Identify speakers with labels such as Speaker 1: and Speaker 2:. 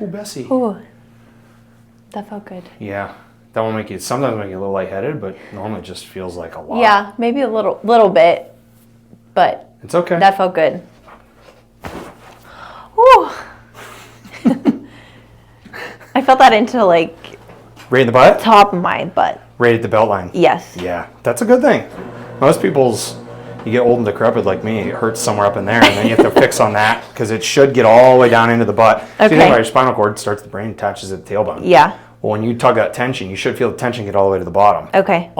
Speaker 1: Oh, Bessie.
Speaker 2: Ooh, that felt good.
Speaker 1: Yeah. That will sometimes make you a little lightheaded, but normally it just feels like a lot.
Speaker 2: Yeah, maybe a little bit, but
Speaker 1: it's okay.
Speaker 2: That felt good. Ooh. I felt that into like
Speaker 1: right in the butt?
Speaker 2: Top of my butt.
Speaker 1: Right at the belt line?
Speaker 2: Yes.
Speaker 1: Yeah, that's a good thing. Most people's, you get old and decrepit like me, it hurts somewhere up in there, and then you have to fix on that because it should get all the way down into the butt.
Speaker 2: Okay.
Speaker 1: So you think about your spinal cord, starts the brain, attaches at the tailbone.
Speaker 2: Yeah.
Speaker 1: Well, when you tug that tension, you should feel the tension get all the way to the bottom.
Speaker 2: Okay.